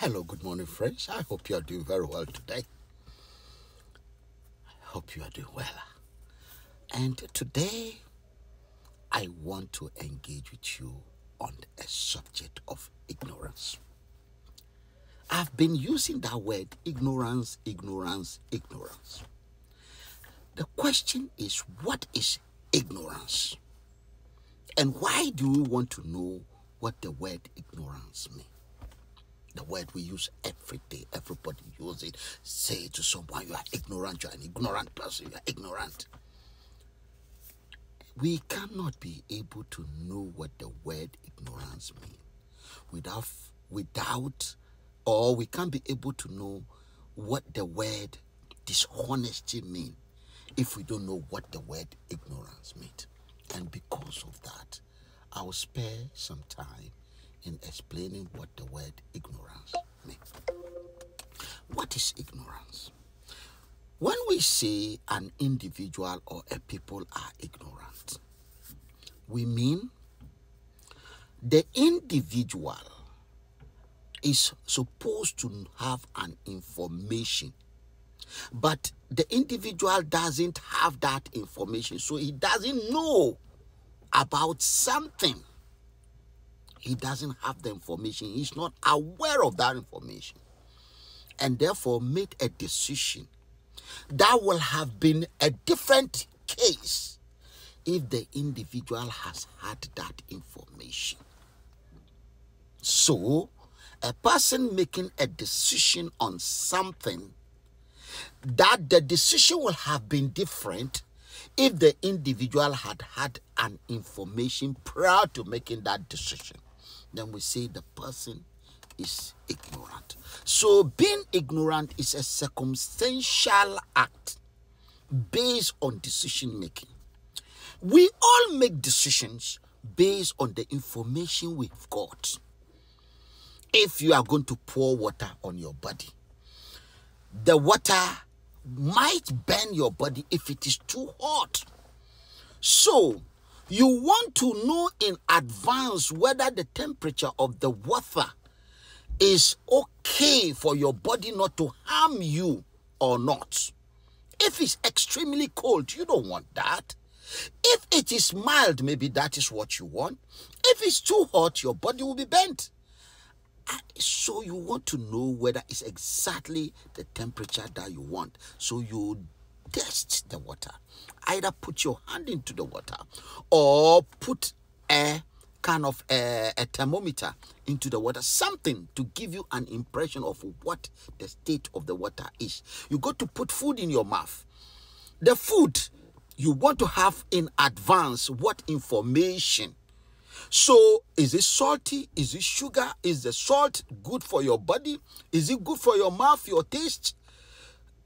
Hello, good morning, friends. I hope you are doing very well today. I hope you are doing well. And today, I want to engage with you on a subject of ignorance. I've been using that word ignorance. The question is, what is ignorance? And why do we want to know what the word ignorance means? The word we use every day. Everybody uses it. Say to someone, you are ignorant. You are an ignorant person. You are ignorant. We cannot be able to know what the word ignorance means or we can't be able to know what the word dishonesty means if we don't know what the word ignorance means. And because of that, I'll spare some time in explaining what the word ignorance means. What is ignorance? When we say an individual or a people are ignorant, we mean the individual is supposed to have an information, but the individual doesn't have that information, so he doesn't know about something. He doesn't have the information. He's not aware of that information, and therefore made a decision that will have been a different case if the individual has had that information. So, a person making a decision on something, that the decision will have been different if the individual had had an information prior to making that decision. Then we say the person is ignorant. So being ignorant is a circumstantial act based on decision making. We all make decisions based on the information we've got. If you are going to pour water on your body, the water might burn your body if it is too hot. So you want to know in advance whether the temperature of the water is okay for your body not to harm you or not. If it's extremely cold, you don't want that. If it is mild, maybe that is what you want. If it's too hot, your body will be burnt. So you want to know whether it's exactly the temperature that you want. So you test the water. Either put your hand into the water or put a kind of a thermometer into the water, something to give you an impression of what the state of the water is. You go to put food in your mouth. The food, you want to have in advance what information. So, is it salty? Is it sugar? Is the salt good for your body? Is it good for your mouth, your taste?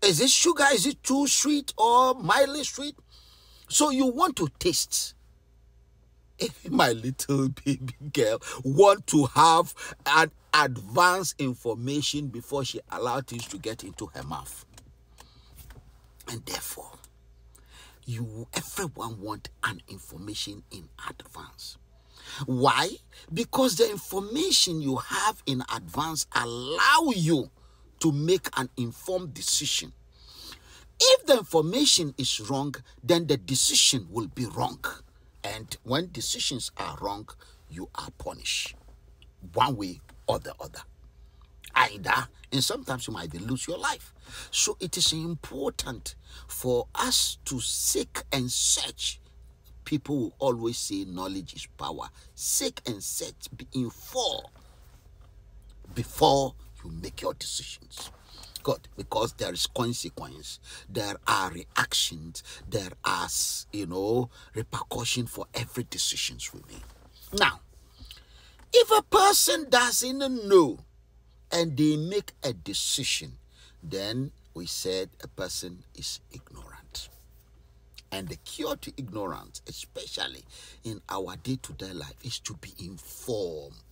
Is it sugar? Is it too sweet or mildly sweet? So you want to taste. If my little baby girl want to have an advanced information before she allows things to get into her mouth. And therefore, everyone want an information in advance. Why? Because the information you have in advance allow you to make an informed decision. If the information is wrong, then the decision will be wrong. And when decisions are wrong, you are punished one way or the other. Either, and sometimes you might even lose your life. So it is important for us to seek and search. People will always say knowledge is power. Seek and search, be informed before you make your decisions. God, because there is consequence, there are reactions, there are, repercussion for every decisions we make. Now, if a person doesn't know and they make a decision, then we said a person is ignorant. And the cure to ignorance, especially in our day-to-day life, is to be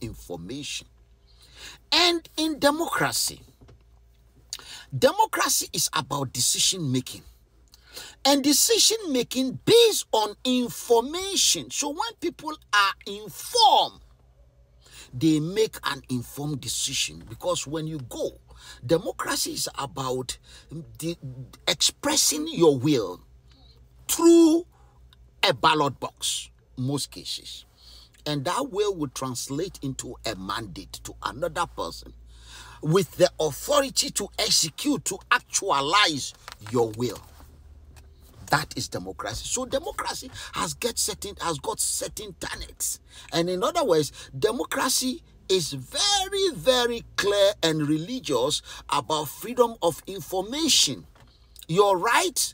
information. And in democracy is about decision making. And decision making based on information. So when people are informed, they make an informed decision. Because when you go, democracy is about expressing your will through a ballot box, most cases. And that will translate into a mandate to another person with the authority to execute, to actualize your will. That is democracy. So democracy has got certain tenets. And in other words, democracy is very, very clear and religious about freedom of information. Your right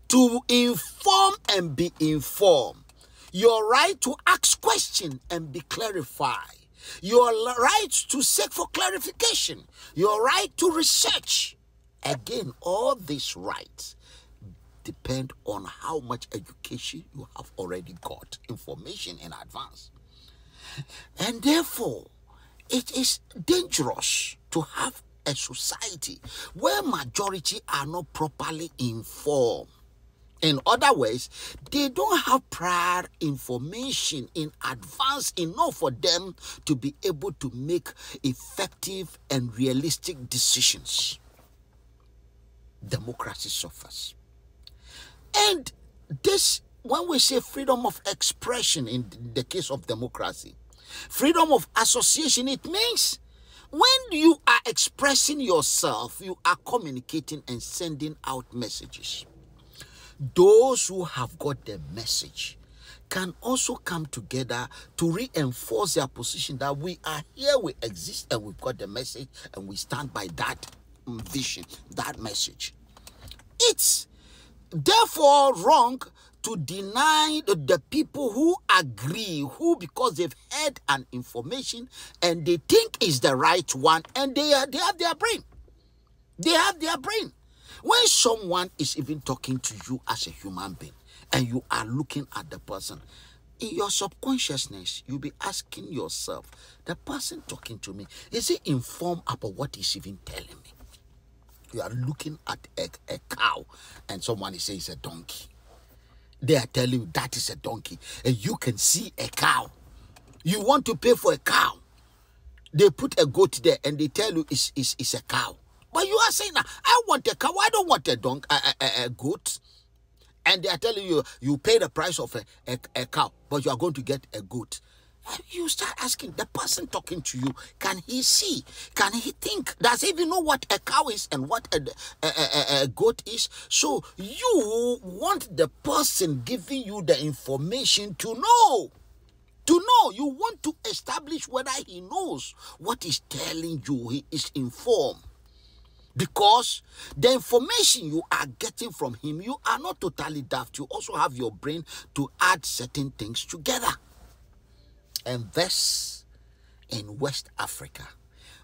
to inform and be informed. Your right to ask questions and be clarified. Your right to seek for clarification. Your right to research. Again, all these rights depend on how much education you have already got, information in advance. And therefore, it is dangerous to have a society where majority are not properly informed. In other words, they don't have prior information in advance enough for them to be able to make effective and realistic decisions. Democracy suffers. And this, when we say freedom of expression in the case of democracy, freedom of association, it means when you are expressing yourself, you are communicating and sending out messages. Those who have got the message can also come together to reinforce their position that we are here, we exist, and we've got the message, and we stand by that vision, that message. It's therefore wrong to deny the people who agree, who, because they've heard an information and they think is the right one, and they have their brain. They have their brain. When someone is even talking to you as a human being and you are looking at the person, in your subconsciousness, you'll be asking yourself, the person talking to me, is he informed about what he's even telling me? You are looking at a cow and someone is saying it's a donkey. They are telling you that is a donkey and you can see a cow. You want to pay for a cow. They put a goat there and they tell you it's a cow. But you are saying, I want a cow, I don't want a goat. And they are telling you, you pay the price of a cow, but you are going to get a goat. And you start asking, the person talking to you, can he see? Can he think? Does he even know what a cow is and what a goat is? So you want the person giving you the information to know. To know, you want to establish whether he knows what he's telling you, he is informed. Because the information you are getting from him, you are not totally daft. You also have your brain to add certain things together. And thus, in West Africa,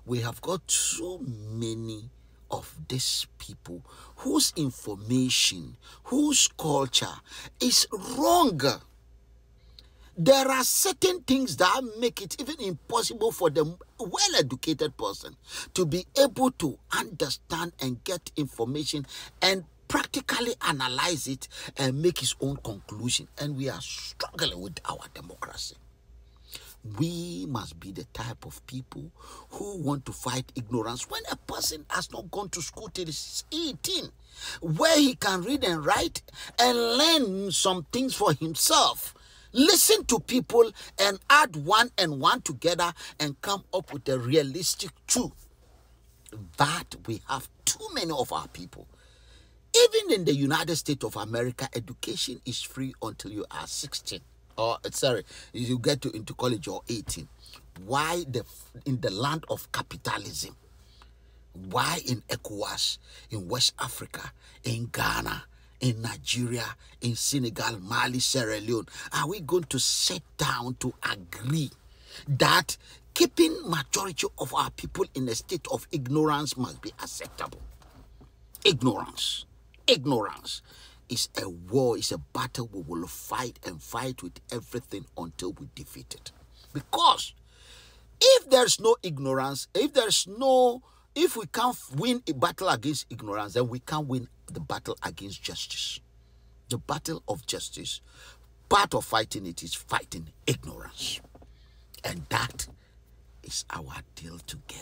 we have got so many of these people whose information, whose culture is wrong. There are certain things that make it even impossible for the well-educated person to be able to understand and get information and practically analyze it and make his own conclusion. And we are struggling with our democracy. We must be the type of people who want to fight ignorance. When a person has not gone to school till he's 18, where he can read and write and learn some things for himself, listen to people and add one and one together and come up with a realistic truth. That we have too many of our people. Even in the United States of America, education is free until you are 16. Or, sorry, you get into college or 18. Why in the land of capitalism? Why in ECOWAS, in West Africa, in Ghana, in Nigeria, in Senegal, Mali, Sierra Leone, are we going to sit down to agree that keeping majority of our people in a state of ignorance must be acceptable? Ignorance is a war, is a battle we will fight and fight with everything until we defeat it. Because if there's no ignorance, if we can't win a battle against ignorance, then we can't win the battle against justice. The battle of justice, part of fighting it is fighting ignorance. And that is our deal together.